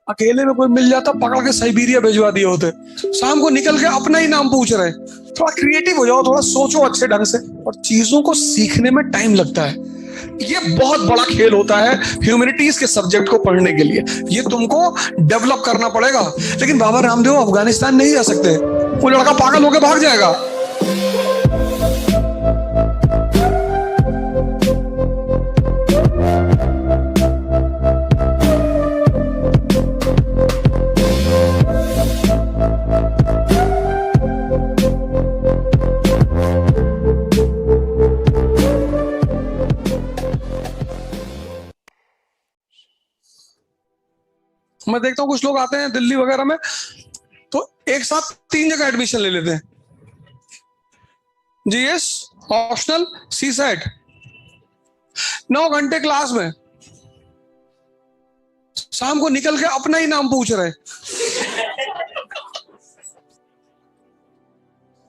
अकेले में कोई मिल जाता पकड़ के साइबेरिया भिजवा दिए होते। शाम को निकल के अपना ही नाम पूछ रहे। थोड़ा क्रिएटिव हो जाओ, थोड़ा सोचो अच्छे ढंग से। और चीजों को सीखने में टाइम लगता है। ये बहुत बड़ा खेल होता है ह्यूमैनिटीज के सब्जेक्ट को पढ़ने के लिए। ये तुमको डेवलप करना पड़ेगा। लेकिन बाबा रामदेव अफगानिस्तान नहीं जा सकते, वो लड़का पागल होकर भाग जाएगा। मैं देखता हूँ कुछ लोग आते हैं दिल्ली वगैरह में, तो एक साथ 3 जगह एडमिशन ले लेते हैं। जीएस, ऑप्शनल, सी सेट। 9 घंटे क्लास में, शाम को निकल के अपना ही नाम पूछ रहे।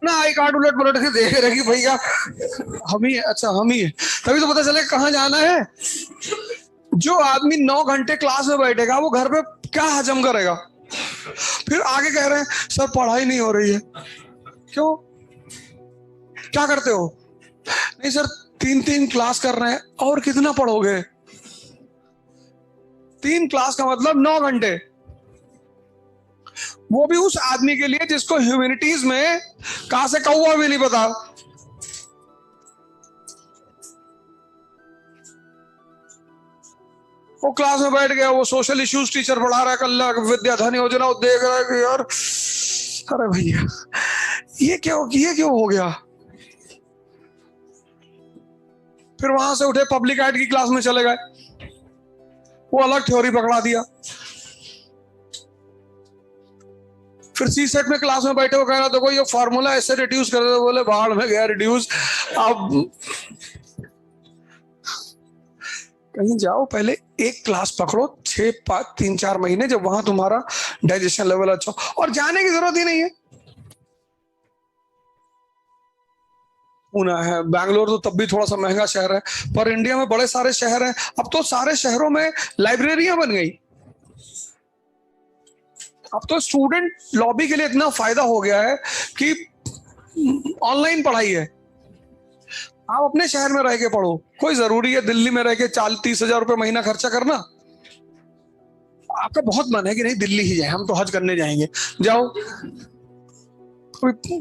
ना आई कार्ड उलट पलट के देख रहे कि भैया हम ही, अच्छा हम ही है। तभी तो पता चले कहाँ जाना है। जो आदमी 9 घंटे क्लास में बैठेगा वो घर पे क्या हजम करेगा। फिर आगे कह रहे हैं सर पढ़ाई नहीं हो रही है। क्यों, क्या करते हो? नहीं सर 3 क्लास कर रहे हैं। और कितना पढ़ोगे? 3 क्लास का मतलब 9 घंटे। वो भी उस आदमी के लिए जिसको ह्यूमैनिटीज में कहां से कौवा भी नहीं पता। वो क्लास में बैठ गया, वो सोशल इश्यूज टीचर पढ़ा रहा है, कल्याण विद्याधन योजना, वो देख रहा है कि यार अरे भैया ये क्यों हो गया। फिर वहां से उठे पब्लिक एड की क्लास में चले गए, वो अलग थ्योरी पकड़ा दिया। फिर सी सेट में क्लास में बैठे, वो कह रहा देखो ये फार्मूला ऐसे रिड्यूस कर दो। बोले बाहर में गया रिड्यूस। अब कहीं जाओ, पहले एक क्लास पकड़ो 3-4 महीने, जब वहां तुम्हारा डाइजेशन लेवल अच्छा हो। और जाने की जरूरत ही नहीं है। पुणे है, बैंगलोर तो तब भी थोड़ा सा महंगा शहर है, पर इंडिया में बड़े सारे शहर हैं। अब तो सारे शहरों में लाइब्रेरियां बन गई। अब तो स्टूडेंट लॉबी के लिए इतना फायदा हो गया है कि ऑनलाइन पढ़ाई है। आप अपने शहर में रह के पढ़ो। कोई जरूरी है दिल्ली में रह के 40-30 हजार रुपए महीना खर्चा करना? आपका बहुत मन है कि नहीं दिल्ली ही जाए, हम तो हज करने जाएंगे, जाओ।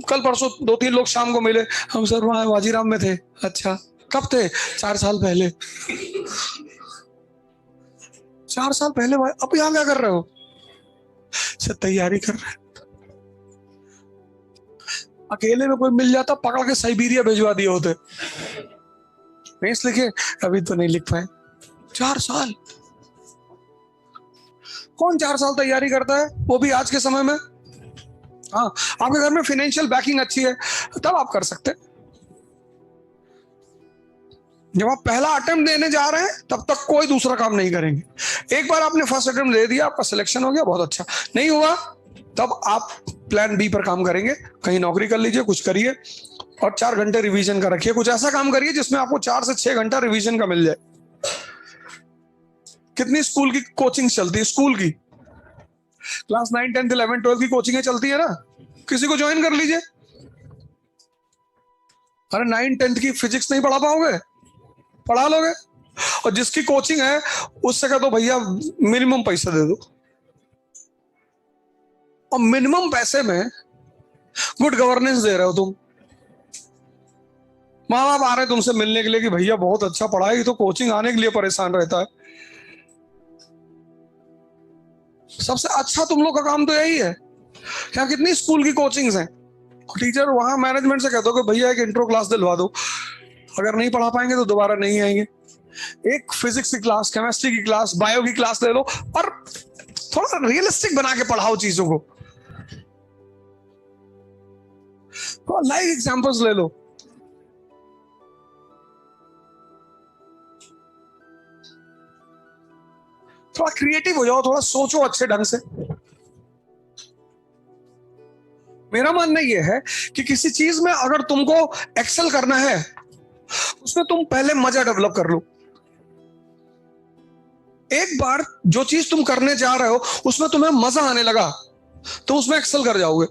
कल परसों 2-3 लोग शाम को मिले, हम सर वहां वाजीराम में थे। अच्छा कब थे? 4 साल पहले। 4 साल पहले? अब यहाँ क्या कर रहे हो? से तैयारी कर रहे हैं। अकेले में कोई मिल जाता पकड़ के साइबेरिया भिजवा दिए होते। मेंस लिखे, अभी तो नहीं लिख पाए। 4 साल कौन 4 साल तैयारी करता है, वो भी आज के समय में? हाँ, आपके घर में फाइनेंशियल बैकिंग अच्छी है तब आप कर सकते हैं। जब आप पहला अटेम्प्ट देने जा रहे हैं तब तक कोई दूसरा काम नहीं करेंगे। एक बार आपने फर्स्ट अटेम्प्ट दे दिया, आपका सिलेक्शन हो गया, बहुत अच्छा। नहीं हुआ तब आप प्लान बी पर काम करेंगे। कहीं नौकरी कर लीजिए, कुछ करिए, और 4 घंटे रिवीजन का रखिए। कुछ ऐसा काम करिए जिसमें आपको 4 से 6 घंटा रिवीजन का मिल जाए। कितनी स्कूल की कोचिंग चलती है? स्कूल की क्लास 9, 10, 11, 12 की कोचिंग चलती है ना, किसी को ज्वाइन कर लीजिए। अरे 9, 10 की फिजिक्स नहीं पढ़ा पाओगे, पढ़ा लोगे। और जिसकी कोचिंग है उससे कह दो भैया मिनिमम पैसा दे दो। और मिनिमम पैसे में गुड गवर्नेंस दे रहे हो तुम। माँ बाप आ रहे हैं तुमसे मिलने के लिए कि भैया बहुत अच्छा पढ़ाई, तो कोचिंग आने के लिए परेशान रहता है। सबसे अच्छा तुम लोग का काम तो यही है। क्या कितनी स्कूल की कोचिंग्स हैं, टीचर वहां मैनेजमेंट से कहते हो कि भैया एक इंट्रो क्लास दिलवा दो, अगर नहीं पढ़ा पाएंगे तो दोबारा नहीं आएंगे। एक फिजिक्स की क्लास, केमिस्ट्री की क्लास, बायो की क्लास ले लो, और थोड़ा रियलिस्टिक बना के पढ़ाओ चीजों को। लाइव एग्जांपल्स ले लो। थोड़ा क्रिएटिव हो जाओ, थोड़ा सोचो अच्छे ढंग से। मेरा मानना यह है कि किसी चीज में अगर तुमको एक्सेल करना है, उसमें तुम पहले मजा डेवलप कर लो। एक बार जो चीज तुम करने जा रहे हो उसमें तुम्हें मजा आने लगा तो उसमें एक्सेल कर जाओगे।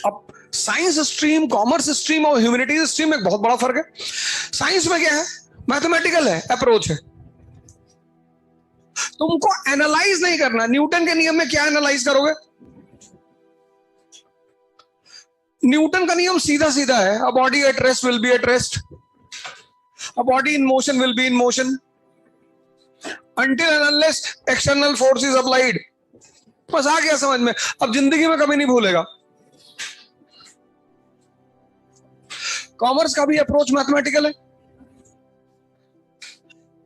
अब साइंस स्ट्रीम, कॉमर्स स्ट्रीम और ह्यूमैनिटीज स्ट्रीम में एक बहुत बड़ा फर्क है। साइंस में क्या है, मैथमेटिकल है, अप्रोच है, तुमको एनालाइज नहीं करना। न्यूटन के नियम में क्या एनालाइज करोगे? न्यूटन का नियम सीधा सीधा है, a body at rest will be at rest, a body in motion will be in motion until and unless external force is applied। बस आ गया समझ में, अब जिंदगी में कभी नहीं भूलेगा। कॉमर्स का भी अप्रोच मैथमेटिकल है,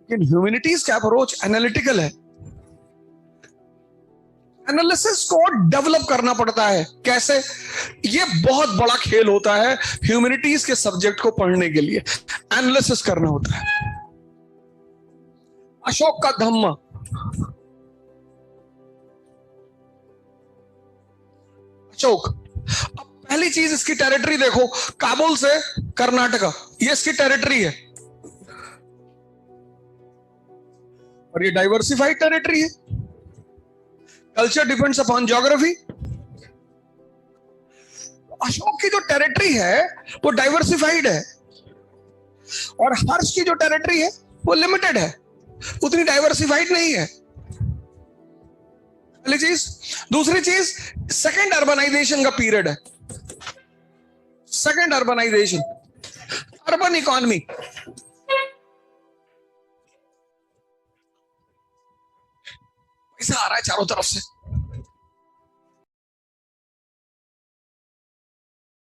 लेकिन ह्यूमैनिटीज का अप्रोच एनालिटिकल है। एनालिसिस को डेवलप करना पड़ता है। कैसे? ये बहुत बड़ा खेल होता है ह्यूमैनिटीज के सब्जेक्ट को पढ़ने के लिए, एनालिसिस करना होता है। अशोक का धम्मा, अशोक, अब पहली चीज इसकी टेरिटरी देखो, काबुल से कर्नाटका, ये इसकी टेरिटरी है और ये डाइवर्सिफाइड टेरिटरी है। Culture depends upon geography. Ashok की जो टेरिटरी है वो डाइवर्सिफाइड है और हर्ष की जो टेरिटरी है वो लिमिटेड है, उतनी डाइवर्सिफाइड नहीं है। पहली चीज। दूसरी चीज, सेकेंड अर्बनाइजेशन का पीरियड है, सेकेंड अर्बनाइजेशन, अर्बन इकोनॉमी। पैसा आ रहा है चारों तरफ से,